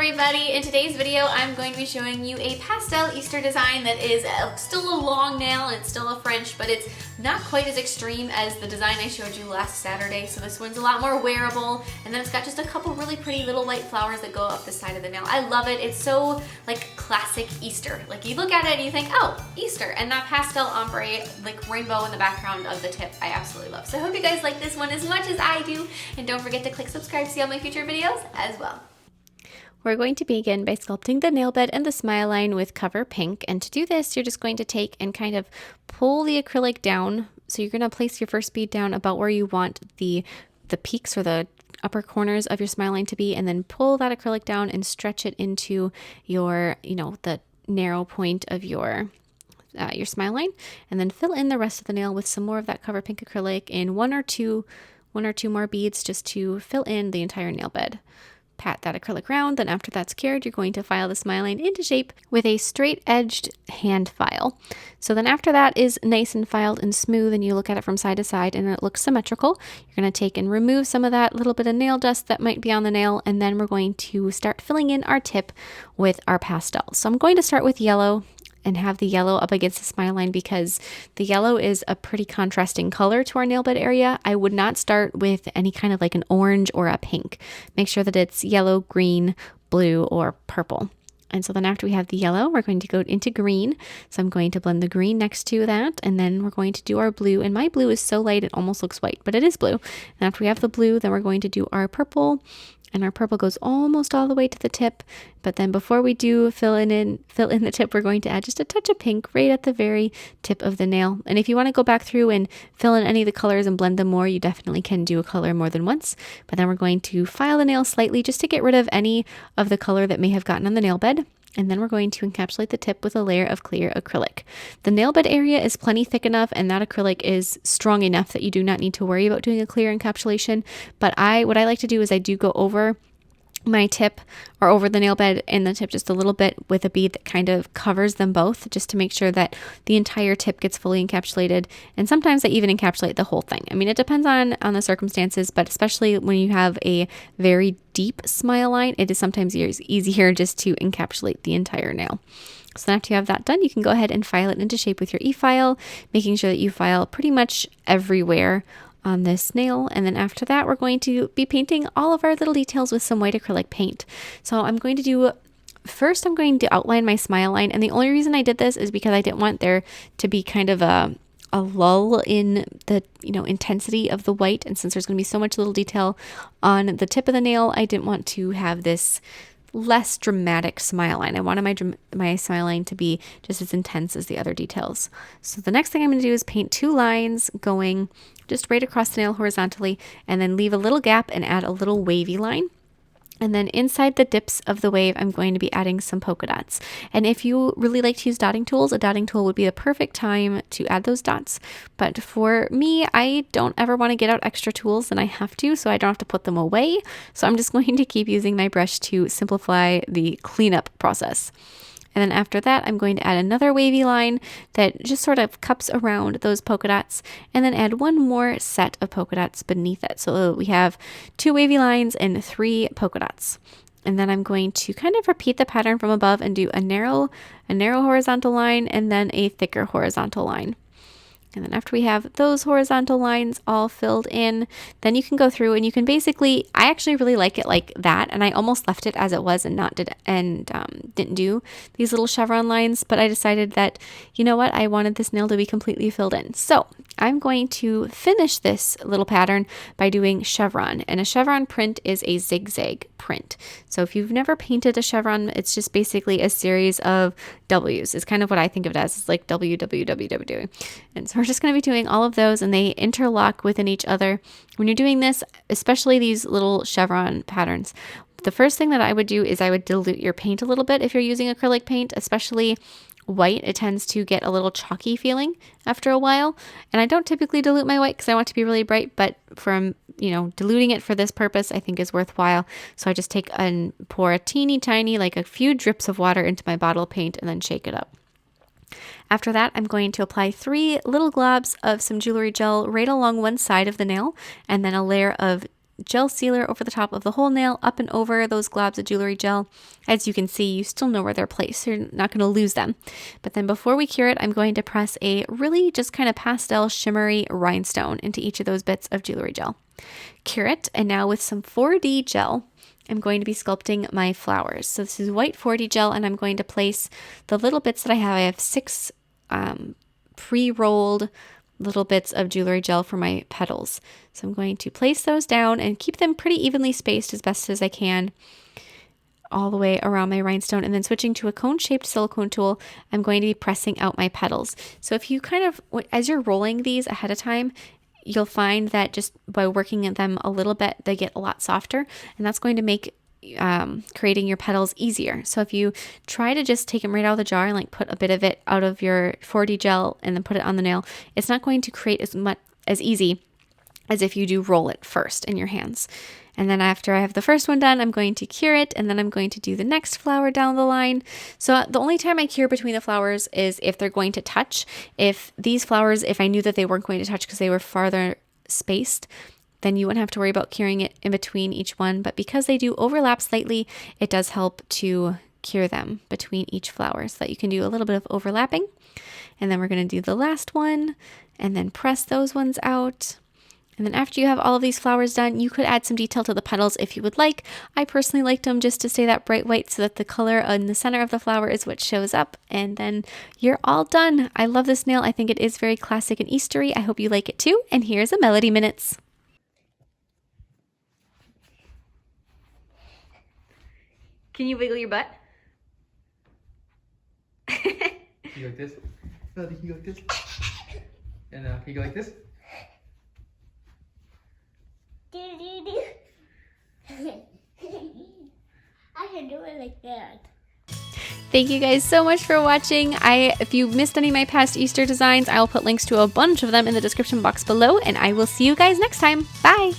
everybody! In today's video, I'm going to be showing you a pastel Easter design that is still a long nail and it's still a French, but it's not quite as extreme as the design I showed you last Saturday. So this one's a lot more wearable, and then it's got just a couple really pretty little white flowers that go up the side of the nail. I love it. It's so like classic Easter. Like you look at it and you think, oh, Easter, and that pastel ombre like rainbow in the background of the tip, I absolutely love. So I hope you guys like this one as much as I do, and don't forget to click subscribe to see all my future videos as well. We're going to begin by sculpting the nail bed and the smile line with Cover Pink, and to do this you're just going to take and kind of pull the acrylic down. So you're going to place your first bead down about where you want the peaks or the upper corners of your smile line to be, and then pull that acrylic down and stretch it into your, the narrow point of your smile line, and then fill in the rest of the nail with some more of that Cover Pink acrylic in one or two more beads just to fill in the entire nail bed. Pat that acrylic round, then after that's cured, you're going to file the smile line into shape with a straight edged hand file. So then after that is nice and filed and smooth, and you look at it from side to side and it looks symmetrical, you're going to take and remove some of that little bit of nail dust that might be on the nail, and then we're going to start filling in our tip with our pastel. So I'm going to start with yellow and have the yellow up against the smile line because the yellow is a pretty contrasting color to our nail bed area. I would not start with any kind of like an orange or a pink. Make sure that it's yellow, green, blue, or purple. And so then after we have the yellow, we're going to go into green. So I'm going to blend the green next to that, and then we're going to do our blue. And my blue is so light it almost looks white, but it is blue. And after we have the blue, then we're going to do our purple. And our purple goes almost all the way to the tip. But then before we do fill in the tip, we're going to add just a touch of pink right at the very tip of the nail. And if you want to go back through and fill in any of the colors and blend them more, you definitely can do a color more than once. But then we're going to file the nail slightly just to get rid of any of the color that may have gotten on the nail bed. And then we're going to encapsulate the tip with a layer of clear acrylic. The nail bed area is plenty thick enough, and that acrylic is strong enough that you do not need to worry about doing a clear encapsulation. But what I like to do is I do go over my tip or over the nail bed and the tip just a little bit with a bead that kind of covers them both, just to make sure that the entire tip gets fully encapsulated. And sometimes I even encapsulate the whole thing. I mean, it depends on the circumstances, but especially when you have a very deep smile line, it is sometimes easier just to encapsulate the entire nail. So then after you have that done, you can go ahead and file it into shape with your e-file, making sure that you file pretty much everywhere on this nail. And then after that, we're going to be painting all of our little details with some white acrylic paint. So I'm going to outline my smile line, and the only reason I did this is because I didn't want there to be kind of a lull in the intensity of the white, and since there's going to be so much little detail on the tip of the nail, I didn't want to have this less dramatic smile line. I wanted my smile line to be just as intense as the other details. So the next thing I'm going to do is paint two lines going just right across the nail horizontally, and then leave a little gap and add a little wavy line. And then inside the dips of the wave, I'm going to be adding some polka dots. And if you really like to use dotting tools, a dotting tool would be the perfect time to add those dots. But for me, I don't ever want to get out extra tools than I have to, so I don't have to put them away. So I'm just going to keep using my brush to simplify the cleanup process. And then after that, I'm going to add another wavy line that just sort of cups around those polka dots, and then add one more set of polka dots beneath it. So we have two wavy lines and three polka dots. And then I'm going to kind of repeat the pattern from above and do a narrow horizontal line and then a thicker horizontal line. And then after we have those horizontal lines all filled in, then you can go through and you can basically, I actually really like it like that, and I almost left it as it was and didn't do these little chevron lines, but I decided that, you know what, I wanted this nail to be completely filled in. So I'm going to finish this little pattern by doing chevron, and a chevron print is a zigzag print. So if you've never painted a chevron, it's just basically a series of W's. It's kind of what I think of it as. It's like W, W, W, W, W. And so we're just going to be doing all of those, and they interlock within each other. When you're doing this, especially these little chevron patterns, the first thing that I would do is I would dilute your paint a little bit. If you're using acrylic paint, especially white, it tends to get a little chalky feeling after a while. And I don't typically dilute my white because I want it to be really bright, but from diluting it for this purpose, I think is worthwhile. So I just take and pour a teeny tiny, like a few drips of water into my bottle of paint and then shake it up. After that, I'm going to apply 3 little globs of some jewelry gel right along one side of the nail, and then a layer of gel sealer over the top of the whole nail, up and over those globs of jewelry gel. As you can see, you still know where they're placed, so you're not going to lose them. But then before we cure it, I'm going to press a really just kind of pastel shimmery rhinestone into each of those bits of jewelry gel. Cure it, and now with some 4D gel, I'm going to be sculpting my flowers. So this is white 4D gel, and I'm going to place the little bits that I have. I have 6 pre-rolled little bits of jewelry gel for my petals. So I'm going to place those down and keep them pretty evenly spaced as best as I can all the way around my rhinestone. And then switching to a cone-shaped silicone tool, I'm going to be pressing out my petals. So if you kind of, as you're rolling these ahead of time, you'll find that just by working at them a little bit, they get a lot softer, and that's going to make creating your petals easier. So if you try to just take them right out of the jar and like put a bit of it out of your 4D gel and then put it on the nail, it's not going to create as easy as if you do roll it first in your hands. And then after I have the first one done, I'm going to cure it, and then I'm going to do the next flower down the line. So the only time I cure between the flowers is if they're going to touch. If these flowers, if I knew that they weren't going to touch because they were farther spaced, then you wouldn't have to worry about curing it in between each one. But because they do overlap slightly, it does help to cure them between each flower so that you can do a little bit of overlapping. And then we're going to do the last one and then press those ones out. And then after you have all of these flowers done, you could add some detail to the petals if you would like. I personally liked them just to stay that bright white so that the color in the center of the flower is what shows up. And then you're all done. I love this nail. I think it is very classic and Eastery. I hope you like it too. And here's a Melody Minutes. Can you wiggle your butt? Can you go like this? Melody, can you go like this? And can you go like this? I can do it like that. Thank you guys so much for watching. If you missed any of my past Easter designs, I'll put links to a bunch of them in the description box below, and I will see you guys next time. Bye!